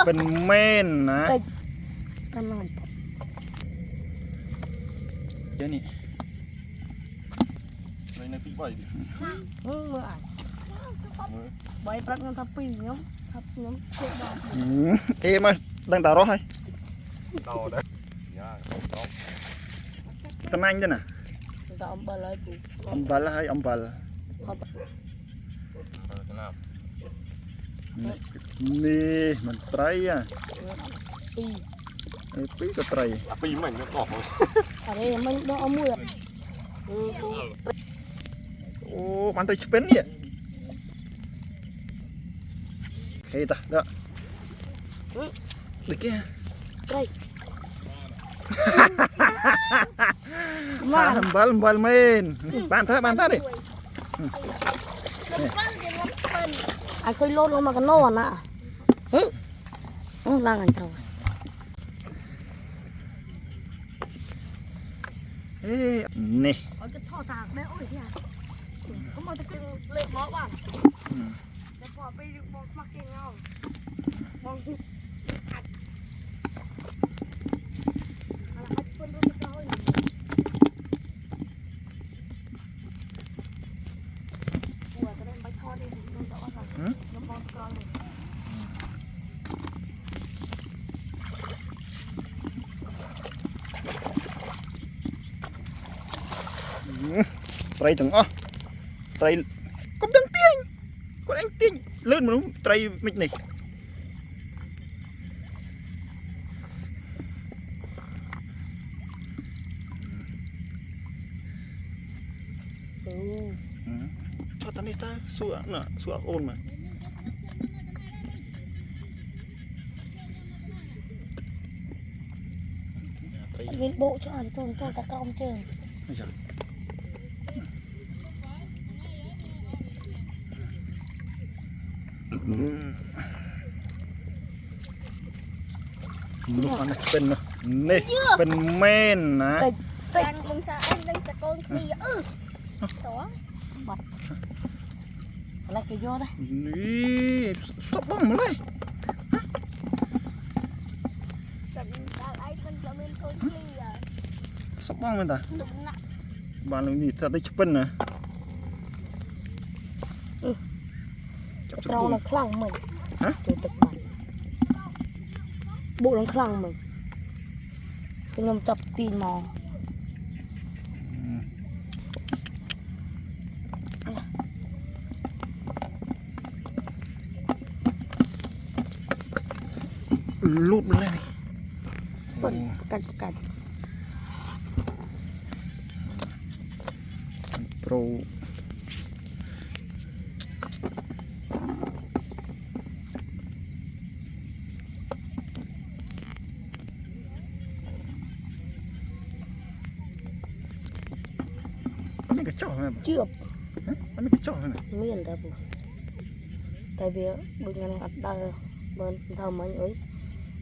เป็นเม่นนะกันหน่อยเดี๋ยวนี้เลยในปีใบดิเมื่อใบปลักน้ำทับปีน้ำทับน้ำเชื่อดเอ๊มาดังตาร้อยต่อได้ยากสมัยนี่นะตาอมบาลายปูอมบาลให้อมบาลนี่มันไตรอ่ะปีก็ไตรปีใหม่ไม่ออกเลยอะไรมันต้องเอามือโอ้มันไตรเป็นเนี่ยเฮ้ยตาเด้อดิแกไตรบาลเมนบ้านท่าดิไอ้เคยโลดลงมากันนอนน่ะล่างอันเท่านี่เขาจะทอดตากได้โอ้ยเนี่ยเขามาจะกินเล็กน้อยบ้านแล้วพอไปมองมาเก่งเอามองอัดอะไรอัดคนรู้สึกเขาอยู่ปวดก็ได้ไปทอดได้ถึงต้องเอาสั่งน้ำมันกรองเลยไตรถึงอ๋อไตรก็ดังเตี้ยงก็ดังเตี้ยงเลื่อนมันไตรไม่หนีชอบตอนนี้ตาสัวน่ะสัวโอนมาวินโบcho anh tôi ta công trườngลูกมันเป็นนี่เป็นเม่นนะการคงจะอันนี้จะโกงตีตัวบัดอะไรก็โยได้นี่สบบ้องมาเลยสบบ้องมันตาบ้านเรานี่จะได้ชุบเป็นนะเราหลังคลั่งมึงตัวตึกบัดบุหลังคลั่งมึงเป็นลมจับตีนมองรูดมันเลยประกันโปรนี่ก็จ่อไหมเจือบมันก็จ่อไหมไม่เห็นแต่บุแต่เบี้ยบุญงานอัดได้เบิร์นเศร้ามันเอ้ย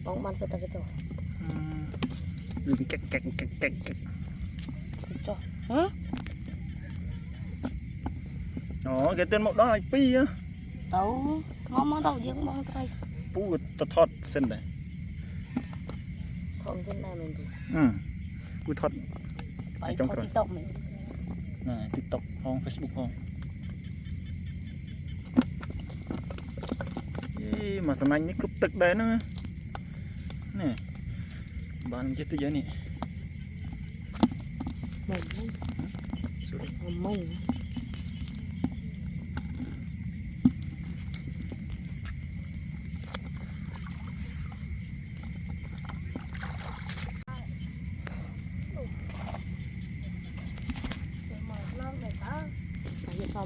บางมันเสร็จแต่ก็จ่อดูดิแกะจ่อฮะอ๋อแกเต้นหมดได้ปีอ่ะเต้ามองเต้ายังมองไกลปูจะทอดเส้นไหนทอดเส้นได้เหมือนกันปูทอดไปทอดติ๊กต็อกเหมือนติ๊กต็อกห้องเฟซบุ๊กห้องมาสมัยนี้กรุบตึกได้นะนี่บ้านมันจะตัวใหญ่นี่ไม่ท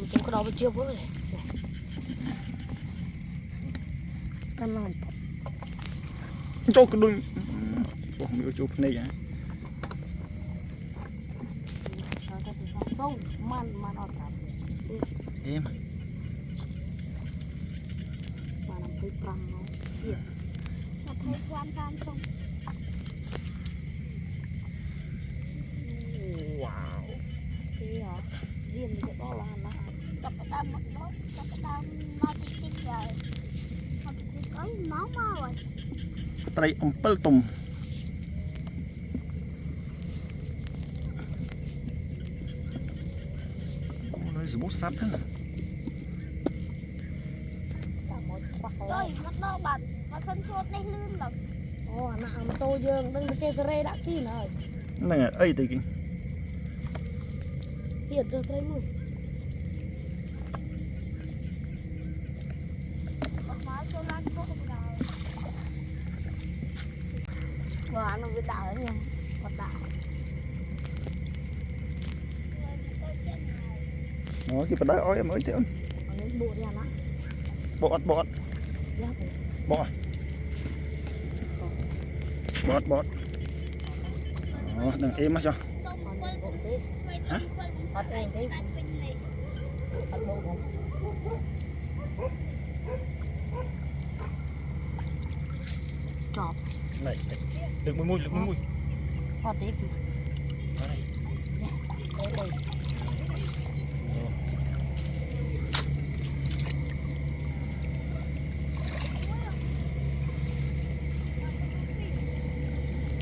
ำตัวกระดาษไปเชื่อพวกเลยกันหน่อยโจกดุงบอกมีโจกในอย่างส่งมันออกจากมันนำไปปรังเนาะเสียนำไปความการส่งว้าวพี่เหรอเรียนจะต้องลานะจับกระดานมันเนาะจับกระดานมาติ๊กเลยมาติ๊กเอ้ยน้องมาว่ะ ไตรอมเปิลตุ่มโอ้เลยสมบูรณ์ซับท่าน Trời, mắt đau bạn, mà thân chốt đây lươn lắm. Ồ, nặng mà tô dương, đừng kê cái rê đã kì nữa. นั่นไงเอ้ยตีกิน Hiện được đây mùi. Và nó biết đảo đấy nhỉ, mặt đảo. อ๋อกินปลาได้อ้อยเอ้ยเตี้ย Còn đến bộ đèn á. บอด Giáp rồi. บอดอ๋อนั่งเอ็มมาจ้ะ Còn đến bộ thế. Hả? Bắt em thế. Bắt bộ không? ไหนดึกมุ้ยมุ้ย Bắt tiếp. Đây, đây.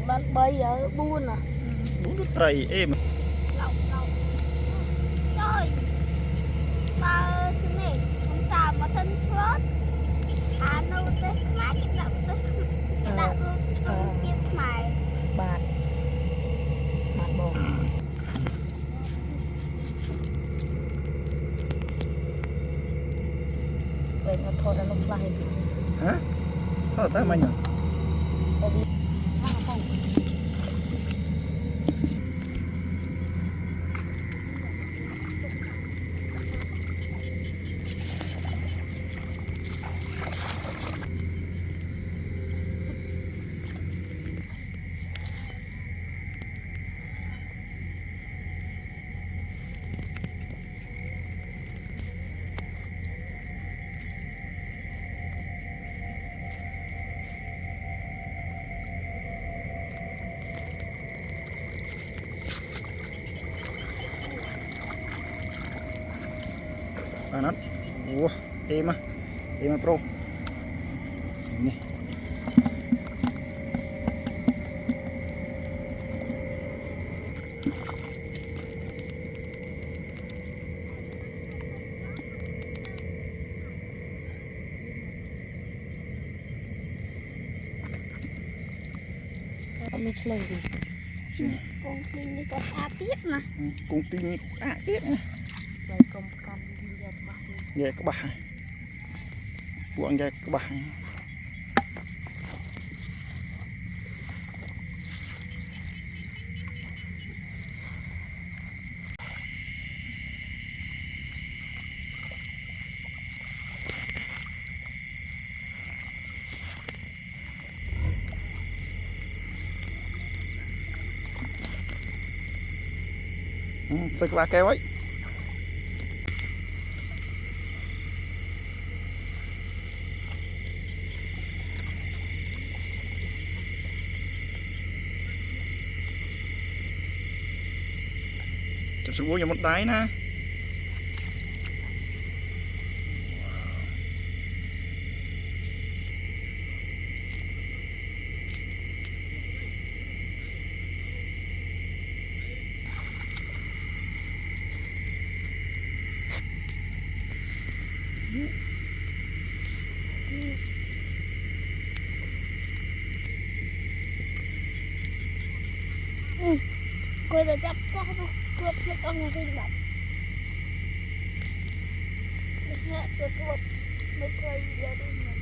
Bắt bay ở buôn à. บุ้งไตรเอ็ม Lọc. Trời. Ba thế này, không sao mà thân phớt. À nâu tới mát cái đậu tới. Cái đậu tới kiếm mày. Bạt bột. Vậy mà thôi là lúc này. ฮะเขาตั้งมาอย่าง Tại vì không. อันนั้นโอ้เอ็มมาโปรนี่ไม่ใช่เลยกงซินนี่ก็อาทิตย์นะ กุ้งตีนอ่ะเตี้ย ใบกลมกันเรียบร้อย แยกกระบะพวงแยกกระบะใส่กระบะแก้วไว้จับสบู่อย่าหมดได้นะCô đã chấp sao cướp hết ông nhà sinh đập. Mẹ tôi cướp mới cười giờ đi mình.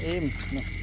êm nè